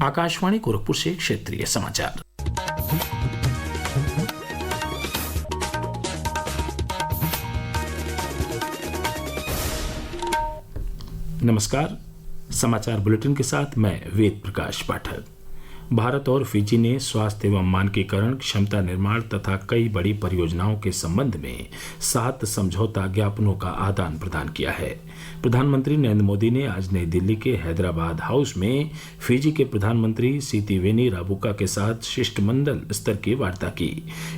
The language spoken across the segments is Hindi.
आकाशवाणी गोरखपुर से क्षेत्रीय समाचार। नमस्कार। समाचार बुलेटिन के साथ मैं वेद प्रकाश पाठक। भारत और फिजी ने स्वास्थ्य एवं मानकीकरण, क्षमता निर्माण तथा कई बड़ी परियोजनाओं के संबंध में 7 समझौता ज्ञापनों का आदान प्रदान किया है। प्रधानमंत्री नरेंद्र मोदी ने आज नई दिल्ली के हैदराबाद हाउस में फिजी के प्रधानमंत्री सितिवेनी राबुका के साथ शिष्टमंडल स्तर की वार्ता की।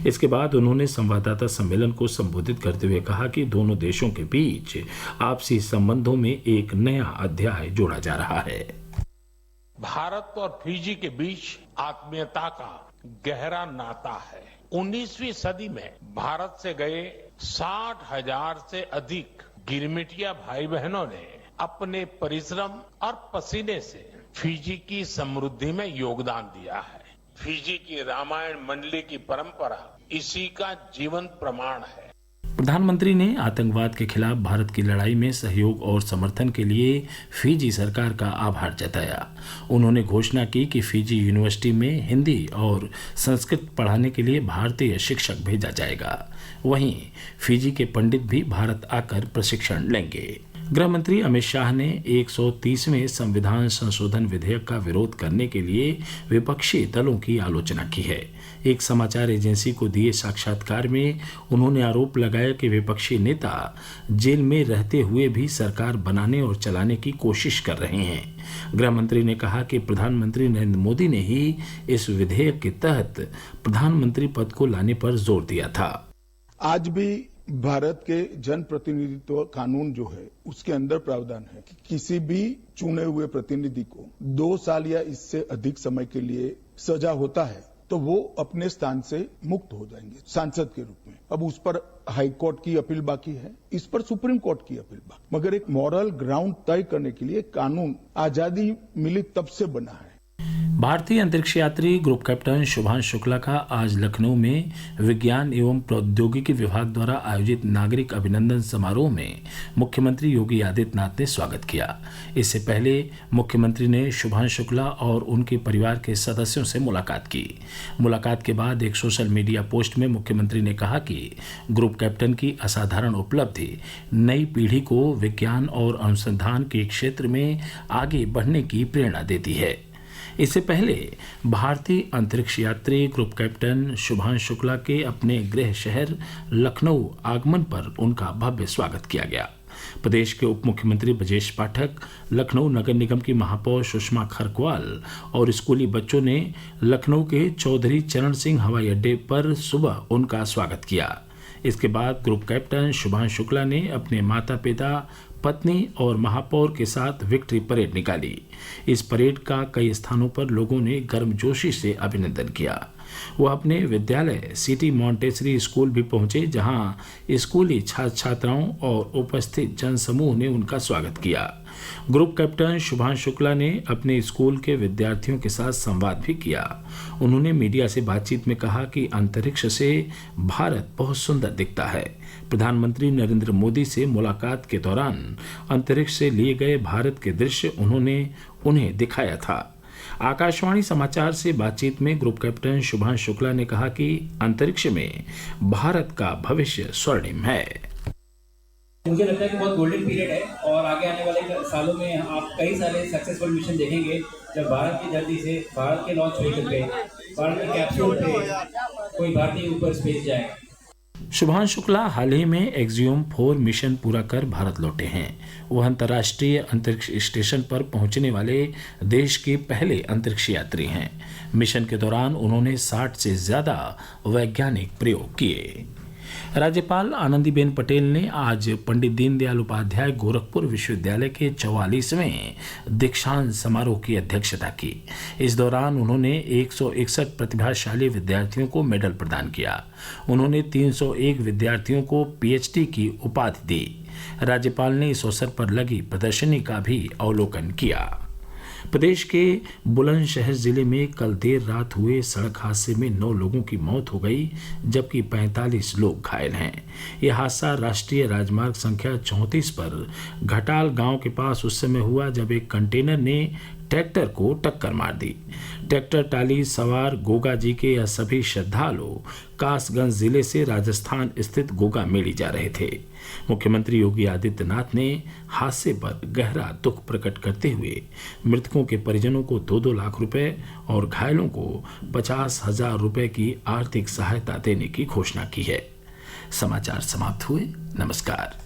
इसके बाद उन्होंने संवाददाता सम्मेलन को संबोधित करते हुए कहा कि दोनों देशों के बीच आपसी संबंधों में एक नया अध्याय जोड़ा जा रहा है। भारत और फिजी के बीच आत्मीयता का गहरा नाता है। 19वीं सदी में भारत से गए 60,000 से अधिक गिरमिटिया भाई बहनों ने अपने परिश्रम और पसीने से फिजी की समृद्धि में योगदान दिया है। फिजी की रामायण मंडली की परंपरा इसी का जीवंत प्रमाण है। प्रधानमंत्री ने आतंकवाद के खिलाफ भारत की लड़ाई में सहयोग और समर्थन के लिए फिजी सरकार का आभार जताया। उन्होंने घोषणा की कि फिजी यूनिवर्सिटी में हिंदी और संस्कृत पढ़ाने के लिए भारतीय शिक्षक भेजा जाएगा। वहीं फिजी के पंडित भी भारत आकर प्रशिक्षण लेंगे। गृह मंत्री अमित शाह ने 130वें संविधान संशोधन विधेयक का विरोध करने के लिए विपक्षी दलों की आलोचना की है। एक समाचार एजेंसी को दिए साक्षात्कार में उन्होंने आरोप लगाया कि विपक्षी नेता जेल में रहते हुए भी सरकार बनाने और चलाने की कोशिश कर रहे हैं। गृह मंत्री ने कहा कि प्रधानमंत्री नरेंद्र मोदी ने ही इस विधेयक के तहत प्रधानमंत्री पद को लाने पर जोर दिया था। आज भी भारत के जन प्रतिनिधित्व कानून जो है उसके अंदर प्रावधान है कि किसी भी चुने हुए प्रतिनिधि को 2 साल या इससे अधिक समय के लिए सजा होता है तो वो अपने स्थान से मुक्त हो जाएंगे सांसद के रूप में। अब उस पर हाई कोर्ट की अपील बाकी है, इस पर सुप्रीम कोर्ट की अपील बाकी, मगर एक मॉरल ग्राउंड तय करने के लिए कानून आजादी मिली तब से बना है। भारतीय अंतरिक्ष यात्री ग्रुप कैप्टन शुभांशु शुक्ला का आज लखनऊ में विज्ञान एवं प्रौद्योगिकी विभाग द्वारा आयोजित नागरिक अभिनंदन समारोह में मुख्यमंत्री योगी आदित्यनाथ ने स्वागत किया। इससे पहले मुख्यमंत्री ने शुभांशु शुक्ला और उनके परिवार के सदस्यों से मुलाकात की। मुलाकात के बाद एक सोशल मीडिया पोस्ट में मुख्यमंत्री ने कहा कि ग्रुप कैप्टन की असाधारण उपलब्धि नई पीढ़ी को विज्ञान और अनुसंधान के क्षेत्र में आगे बढ़ने की प्रेरणा देती है। इससे पहले भारतीय अंतरिक्ष यात्री ग्रुप कैप्टन शुभांशु शुक्ला के अपने गृह शहर लखनऊ आगमन पर उनका भव्य स्वागत किया गया। प्रदेश के उप मुख्यमंत्री ब्रजेश पाठक, लखनऊ नगर निगम की महापौर सुषमा खरकवाल और स्कूली बच्चों ने लखनऊ के चौधरी चरण सिंह हवाई अड्डे पर सुबह उनका स्वागत किया। इसके बाद ग्रुप कैप्टन शुभांशु शुक्ला ने अपने माता पिता, पत्नी और महापौर के साथ विक्ट्री परेड निकाली। इस परेड का कई स्थानों पर लोगों ने गर्मजोशी से अभिनंदन किया। वह अपने विद्यालय सिटी मॉन्टेसरी स्कूल भी पहुंचे, जहां स्कूली छात्र छात्राओं और उपस्थित जनसमूह ने उनका स्वागत किया। ग्रुप कैप्टन शुभांशु शुक्ला ने अपने स्कूल के विद्यार्थियों के साथ संवाद भी किया। उन्होंने मीडिया से बातचीत में कहा कि अंतरिक्ष से भारत बहुत सुंदर दिखता है। प्रधानमंत्री नरेंद्र मोदी से मुलाकात के दौरान अंतरिक्ष से लिए गए भारत के दृश्य उन्होंने उन्हें दिखाया था। आकाशवाणी समाचार से बातचीत में ग्रुप कैप्टन शुभांशु शुक्ला ने कहा कि अंतरिक्ष में भारत का भविष्य स्वर्णिम है। मुझे लगता है कि बहुत गोल्डन पीरियड है और आगे आने वाले सालों में आप कई सारे सक्सेसफुल मिशन देखेंगे जब भारत की धरती से भारत के लॉन्च व्हीकल पे, भारत के कैप्सूल पे कोई भारतीय ऊपर स्पेस जाएगा। शुभांशु शुक्ला हाल ही में एक्सियोम 4 मिशन पूरा कर भारत लौटे हैं। वह अंतर्राष्ट्रीय अंतरिक्ष स्टेशन पर पहुंचने वाले देश के पहले अंतरिक्ष यात्री हैं। मिशन के दौरान उन्होंने 60 से ज्यादा वैज्ञानिक प्रयोग किए। राज्यपाल आनंदीबेन पटेल ने आज पंडित दीनदयाल उपाध्याय गोरखपुर विश्वविद्यालय के 44वें दीक्षांत समारोह की अध्यक्षता की। इस दौरान उन्होंने 161 प्रतिभाशाली विद्यार्थियों को मेडल प्रदान किया। उन्होंने 301 विद्यार्थियों को पीएचडी की उपाधि दी। राज्यपाल ने इस अवसर पर लगी प्रदर्शनी का भी अवलोकन किया। प्रदेश के बुलंदशहर जिले में कल देर रात हुए सड़क हादसे में 9 लोगों की मौत हो गई, जबकि 45 लोग घायल हैं। यह हादसा राष्ट्रीय राजमार्ग संख्या 34 पर घटाल गांव के पास उस समय हुआ जब एक कंटेनर ने ट्रैक्टर को टक्कर मार दी। ट्रैक्टर टाली सवार गोगा जी के यह सभी श्रद्धालु कासगंज जिले से राजस्थान स्थित गोगा मेली जा रहे थे। मुख्यमंत्री योगी आदित्यनाथ ने हादसे पर गहरा दुख प्रकट करते हुए मृतकों के परिजनों को 2-2 लाख रुपए और घायलों को 50,000 रुपए की आर्थिक सहायता देने की घोषणा की है। समाचार समाप्त हुए। नमस्कार।